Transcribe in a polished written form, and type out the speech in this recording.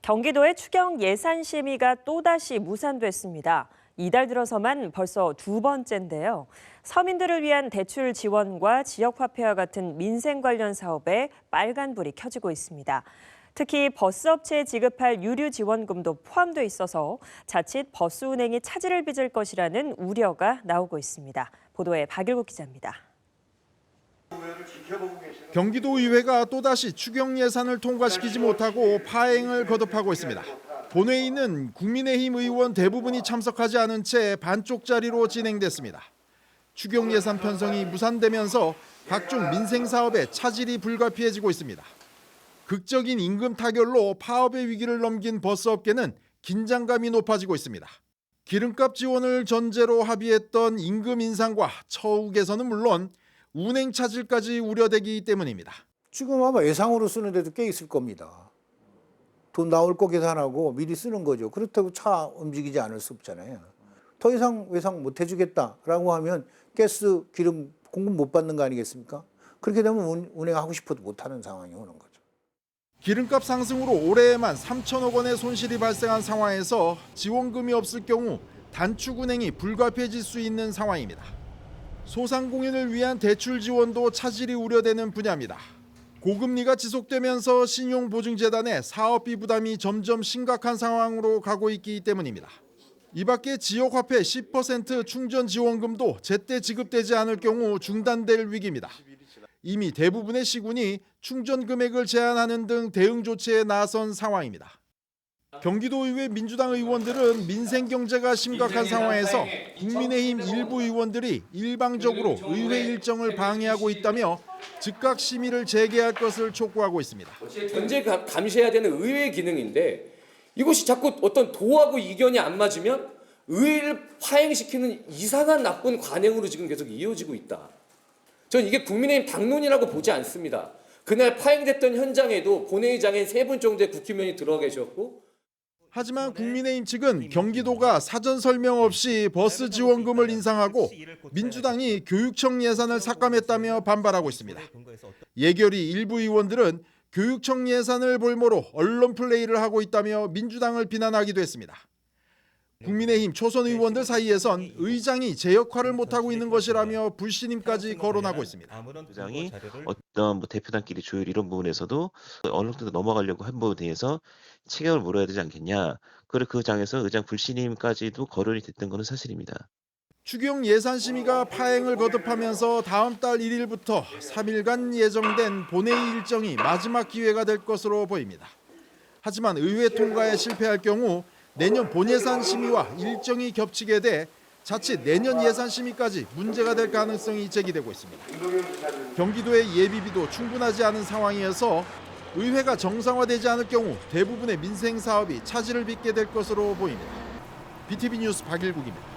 경기도의 추경 예산 심의가 또다시 무산됐습니다. 이달 들어서만 벌써 두 번째인데요. 서민들을 위한 대출 지원과 지역화폐와 같은 민생 관련 사업에 빨간불이 켜지고 있습니다. 특히 버스업체에 지급할 유류 지원금도 포함돼 있어서 자칫 버스 운행이 차질을 빚을 것이라는 우려가 나오고 있습니다. 보도에 박일국 기자입니다. 경기도의회가 또다시 추경 예산을 통과시키지 못하고 파행을 거듭하고 있습니다. 본회의는 국민의힘 의원 대부분이 참석하지 않은 채 반쪽짜리로 진행됐습니다. 추경 예산 편성이 무산되면서 각종 민생 사업에 차질이 불가피해지고 있습니다. 극적인 임금 타결로 파업의 위기를 넘긴 버스업계는 긴장감이 높아지고 있습니다. 기름값 지원을 전제로 합의했던 임금 인상과 처우 개선은 물론 운행 차질까지 우려되기 때문입니다. 지금 아마 예상으로 쓰는 데도 꽤 있을 겁니다. 돈 나올 거 계산하고 미리 쓰는 거죠. 그렇다고 차 움직이지 않을 수 없잖아요. 더 이상 예상 못 해주겠다라고 하면 가스, 기름 공급 못 받는 거 아니겠습니까? 그렇게 되면 운행하고 싶어도 못하는 상황이 오는 거죠. 기름값 상승으로 올해에만 3천억 원의 손실이 발생한 상황에서 지원금이 없을 경우 단축 운행이 불가피해질 수 있는 상황입니다. 소상공인을 위한 대출 지원도 차질이 우려되는 분야입니다. 고금리가 지속되면서 신용보증재단의 사업비 부담이 점점 심각한 상황으로 가고 있기 때문입니다. 이 밖에 지역화폐 10% 충전 지원금도 제때 지급되지 않을 경우 중단될 위기입니다. 이미 대부분의 시군이 충전 금액을 제한하는 등 대응 조치에 나선 상황입니다. 경기도의회 민주당 의원들은 민생 경제가 심각한 상황에서 국민의힘 일부 의원들이 일방적으로 의회 일정을 방해하고 있다며 즉각 심의를 재개할 것을 촉구하고 있습니다. 견제 감시해야 되는 의회 기능인데 이것이 자꾸 어떤 도하고 이견이 안 맞으면 의회를 파행시키는 이상한 나쁜 관행으로 지금 계속 이어지고 있다. 전 이게 국민의힘 당론이라고 보지 않습니다. 그날 파행됐던 현장에도 본회의장에 3분 정도의 국회의원이 들어가 계셨고 하지만 국민의힘 측은 경기도가 사전 설명 없이 버스 지원금을 인상하고 민주당이 교육청 예산을 삭감했다며 반발하고 있습니다. 예결위 일부 의원들은 교육청 예산을 볼모로 언론 플레이를 하고 있다며 민주당을 비난하기도 했습니다. 국민의힘 초선 의원들 사이에선 의장이 제 역할을 못하고 있는 것이라며 불신임까지 거론하고 있습니다. 의장이 어떤 대표단끼리 조율 이런 부분에서도 어느 정도 넘어가려고 한 부분에 대해서 책임을 물어야 되지 않겠냐. 그리고 그 장에서 의장 불신임까지도 거론이 됐던 것은 사실입니다. 추경 예산 심의가 파행을 거듭하면서 다음 달 1일부터 3일간 예정된 본회의 일정이 마지막 기회가 될 것으로 보입니다. 하지만 의회 통과에 실패할 경우 내년 본예산 심의와 일정이 겹치게 돼 자칫 내년 예산 심의까지 문제가 될 가능성이 제기되고 있습니다. 경기도의 예비비도 충분하지 않은 상황이어서 의회가 정상화되지 않을 경우 대부분의 민생 사업이 차질을 빚게 될 것으로 보입니다. BTV 뉴스 박일국입니다.